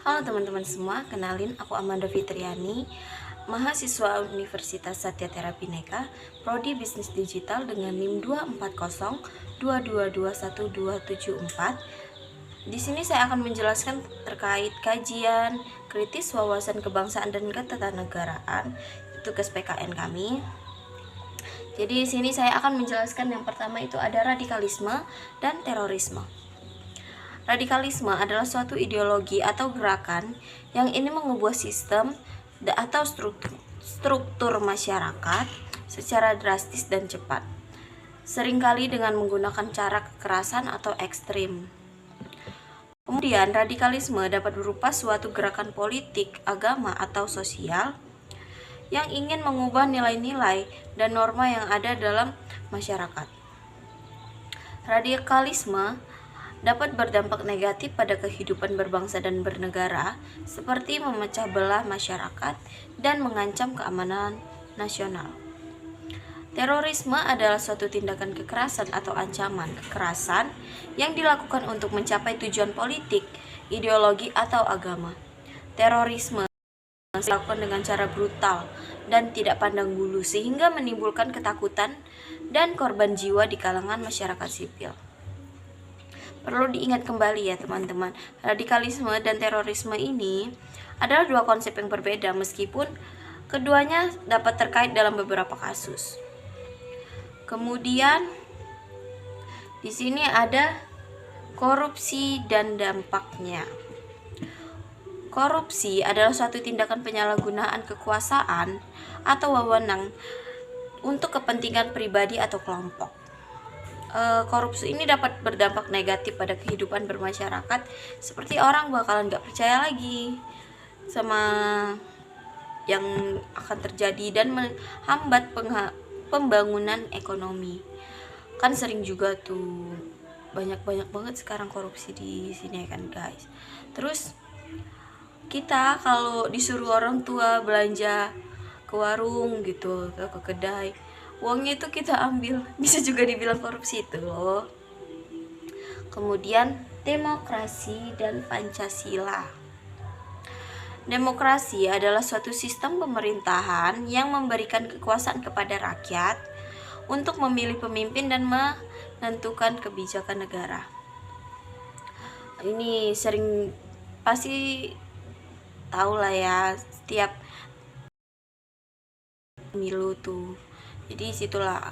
Halo teman-teman semua, kenalin aku Amanda Fitriani, mahasiswa Universitas Satya Tera Bhinneka, Prodi Bisnis Digital dengan NIM 24022212274. Di sini saya akan menjelaskan terkait kajian kritis wawasan kebangsaan dan ketatanegaraan, tugas PKN kami. Jadi di sini saya akan menjelaskan yang pertama itu ada radikalisme dan terorisme. Radikalisme adalah suatu ideologi atau gerakan yang ingin mengubah sistem atau struktur masyarakat secara drastis dan cepat, seringkali dengan menggunakan cara kekerasan atau ekstrim. Kemudian, radikalisme dapat berupa suatu gerakan politik, agama, atau sosial yang ingin mengubah nilai-nilai dan norma yang ada dalam masyarakat. Radikalisme dapat berdampak negatif pada kehidupan berbangsa dan bernegara, seperti memecah belah masyarakat dan mengancam keamanan nasional. Terorisme adalah suatu tindakan kekerasan atau ancaman kekerasan yang dilakukan untuk mencapai tujuan politik, ideologi, atau agama. Terorisme dilakukan dengan cara brutal dan tidak pandang bulu sehingga menimbulkan ketakutan dan korban jiwa di kalangan masyarakat sipil. Perlu diingat kembali ya teman-teman, radikalisme dan terorisme ini adalah dua konsep yang berbeda meskipun keduanya dapat terkait dalam beberapa kasus. Kemudian di sini ada korupsi dan dampaknya. Korupsi adalah suatu tindakan penyalahgunaan kekuasaan atau wewenang untuk kepentingan pribadi atau kelompok. Korupsi ini dapat berdampak negatif pada kehidupan bermasyarakat, seperti orang bakalan gak percaya lagi sama yang akan terjadi dan menghambat pembangunan ekonomi. Kan sering juga tuh banyak banget sekarang korupsi di sini kan guys. Terus kita kalau disuruh orang tua belanja ke warung gitu, ke kedai, uangnya itu kita ambil, bisa juga dibilang korupsi itu loh. Kemudian demokrasi dan Pancasila. Demokrasi adalah suatu sistem pemerintahan yang memberikan kekuasaan kepada rakyat untuk memilih pemimpin dan menentukan kebijakan negara. Ini sering pasti tahu lah ya, setiap pemilu tuh. Jadi situlah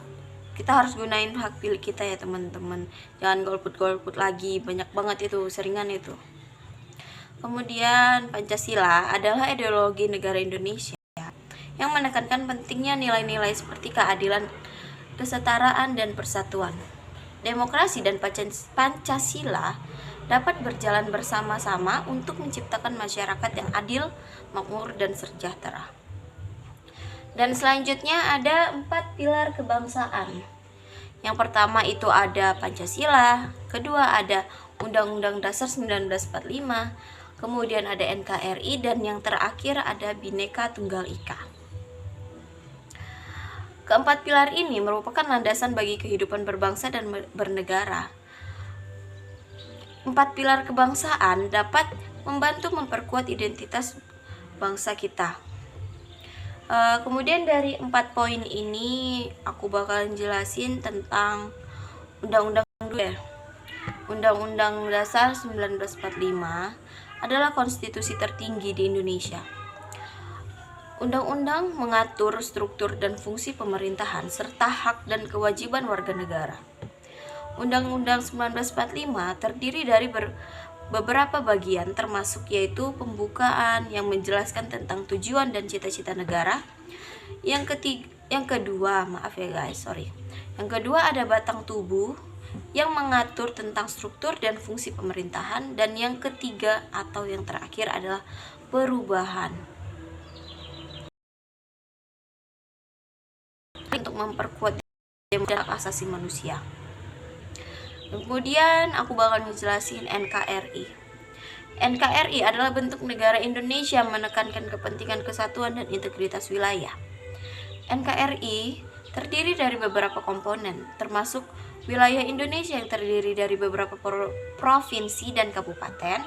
kita harus gunain hak pilih kita ya teman-teman, jangan golput lagi, banyak banget itu seringan itu. Kemudian Pancasila adalah ideologi negara Indonesia yang menekankan pentingnya nilai-nilai seperti keadilan, kesetaraan, dan persatuan. Demokrasi dan Pancasila dapat berjalan bersama-sama untuk menciptakan masyarakat yang adil, makmur, dan sejahtera. Dan selanjutnya ada 4 pilar kebangsaan. Yang pertama itu ada Pancasila, kedua ada Undang-Undang Dasar 1945, kemudian ada NKRI, dan yang terakhir ada Bhinneka Tunggal Ika. Keempat pilar ini merupakan landasan bagi kehidupan berbangsa dan bernegara. 4 pilar kebangsaan dapat membantu memperkuat identitas bangsa kita. Kemudian dari 4 poin ini aku bakalan jelasin tentang Undang-Undang dulu ya. Undang-Undang Dasar 1945 adalah konstitusi tertinggi di Indonesia. Undang-undang mengatur struktur dan fungsi pemerintahan serta hak dan kewajiban warga negara. Undang-Undang 1945 terdiri dari beberapa bagian termasuk yaitu pembukaan yang menjelaskan tentang tujuan dan cita-cita negara. Yang kedua ada batang tubuh yang mengatur tentang struktur dan fungsi pemerintahan, dan yang ketiga atau yang terakhir adalah perubahan untuk memperkuat demokrasi hak asasi manusia. Kemudian aku bakal ngejelasin NKRI. NKRI adalah bentuk negara Indonesia menekankan kepentingan kesatuan dan integritas wilayah. NKRI terdiri dari beberapa komponen, termasuk wilayah Indonesia yang terdiri dari beberapa provinsi dan kabupaten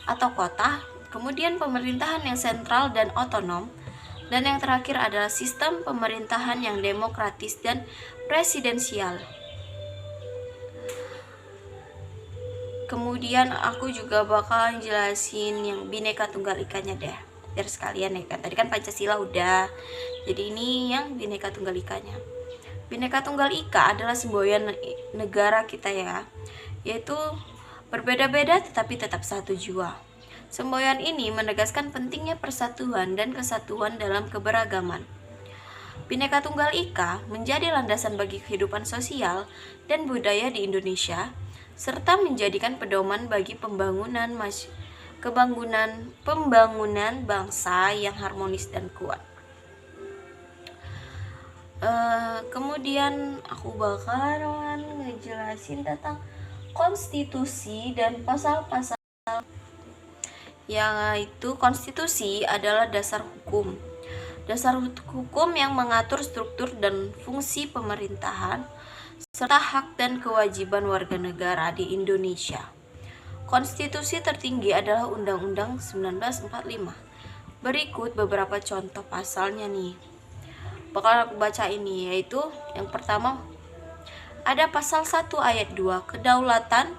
atau kota, Kemudian pemerintahan yang sentral dan otonom. Dan yang terakhir adalah sistem pemerintahan yang demokratis dan presidensial. Kemudian aku juga bakal jelasin yang Bhinneka Tunggal Ikanya deh, biar sekalian ya kan. Tadi kan Pancasila udah, jadi ini yang Bhinneka Tunggal Ikanya. Bhinneka Tunggal Ika adalah semboyan negara kita ya, yaitu berbeda-beda tetapi tetap satu jua. Semboyan ini menegaskan pentingnya persatuan dan kesatuan dalam keberagaman. Bhinneka Tunggal Ika menjadi landasan bagi kehidupan sosial dan budaya di Indonesia, serta menjadikan pedoman bagi pembangunan bangsa yang harmonis dan kuat. Kemudian aku bakalan ngejelasin tentang konstitusi dan pasal-pasal, yaitu konstitusi adalah dasar hukum. Dasar hukum yang mengatur struktur dan fungsi pemerintahan serta hak dan kewajiban warga negara di Indonesia. Konstitusi tertinggi adalah Undang-Undang 1945. Berikut beberapa contoh pasalnya nih. Bakal aku baca ini, yaitu yang pertama ada pasal 1 ayat 2, kedaulatan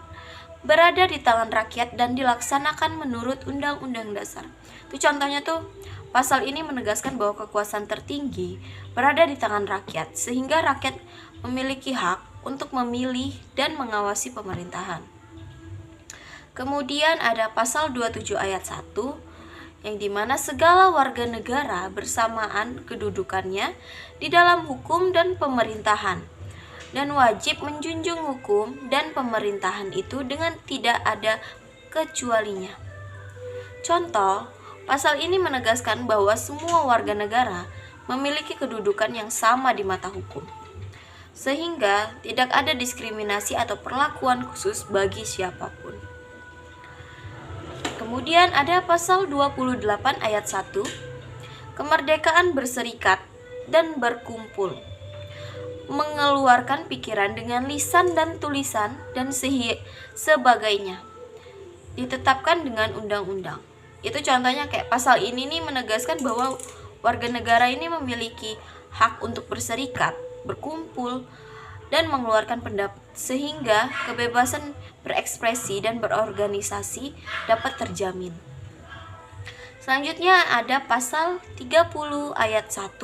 berada di tangan rakyat dan dilaksanakan menurut Undang-Undang Dasar. Itu contohnya tuh, pasal ini menegaskan bahwa kekuasaan tertinggi berada di tangan rakyat, sehingga rakyat memiliki hak untuk memilih dan mengawasi pemerintahan. Kemudian ada pasal 27 ayat 1, yang dimana segala warga negara bersamaan kedudukannya di dalam hukum dan pemerintahan, dan wajib menjunjung hukum dan pemerintahan itu dengan tidak ada kecualinya. Contoh, pasal ini menegaskan bahwa semua warga negara memiliki kedudukan yang sama di mata hukum, sehingga tidak ada diskriminasi atau perlakuan khusus bagi siapapun. Kemudian ada pasal 28 ayat 1, kemerdekaan berserikat dan berkumpul, mengeluarkan pikiran dengan lisan dan tulisan dan sebagainya, ditetapkan dengan undang-undang. Itu contohnya kayak pasal ini nih menegaskan bahwa warga negara ini memiliki hak untuk berserikat, berkumpul, dan mengeluarkan pendapat, sehingga kebebasan berekspresi dan berorganisasi dapat terjamin. Selanjutnya ada pasal 30 ayat 1,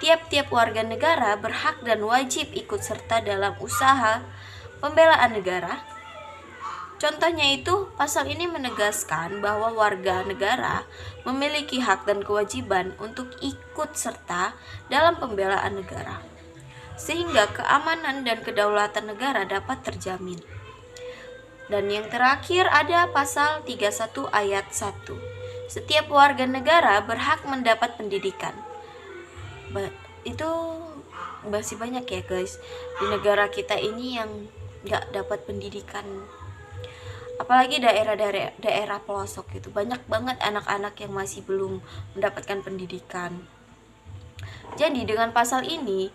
tiap-tiap warga negara berhak dan wajib ikut serta dalam usaha pembelaan negara. Contohnya itu, pasal ini menegaskan bahwa warga negara memiliki hak dan kewajiban untuk ikut serta dalam pembelaan negara, sehingga keamanan dan kedaulatan negara dapat terjamin. Dan yang terakhir ada pasal 31 ayat 1, setiap warga negara berhak mendapat pendidikan. Itu masih banyak ya guys di negara kita ini yang gak dapat pendidikan, apalagi daerah pelosok itu banyak banget anak-anak yang masih belum mendapatkan pendidikan. Jadi dengan pasal ini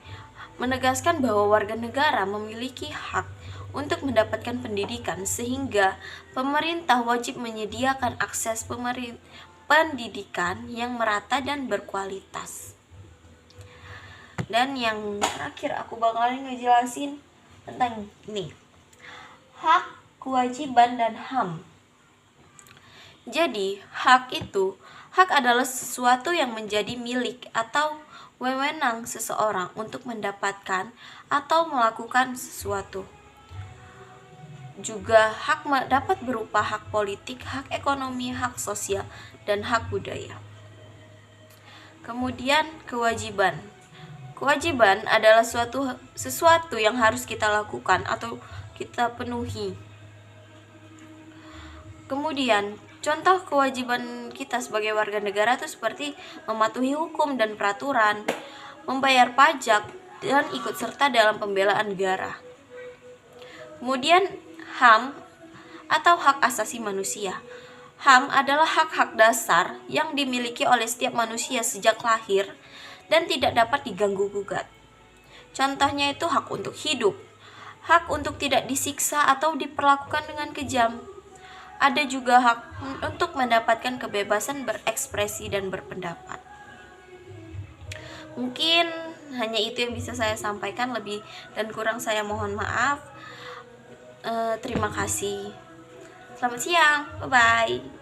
menegaskan bahwa warga negara memiliki hak untuk mendapatkan pendidikan, sehingga pemerintah wajib menyediakan akses pendidikan yang merata dan berkualitas. Dan yang terakhir aku bakalan ngejelasin tentang ini, hak, kewajiban, dan HAM. Jadi hak adalah sesuatu yang menjadi milik atau wewenang seseorang untuk mendapatkan atau melakukan sesuatu. Juga hak dapat berupa hak politik, hak ekonomi, hak sosial, dan hak budaya. Kemudian kewajiban. Kewajiban adalah sesuatu yang harus kita lakukan atau kita penuhi. Kemudian contoh kewajiban kita sebagai warga negara itu seperti mematuhi hukum dan peraturan, membayar pajak, dan ikut serta dalam pembelaan negara. Kemudian HAM atau hak asasi manusia. HAM adalah hak-hak dasar yang dimiliki oleh setiap manusia sejak lahir dan tidak dapat diganggu-gugat. Contohnya itu hak untuk hidup, hak untuk tidak disiksa atau diperlakukan dengan kejam, ada juga hak untuk mendapatkan kebebasan berekspresi dan berpendapat. Mungkin hanya itu yang bisa saya sampaikan, lebih dan kurang saya mohon maaf. Terima kasih. Selamat siang, bye-bye.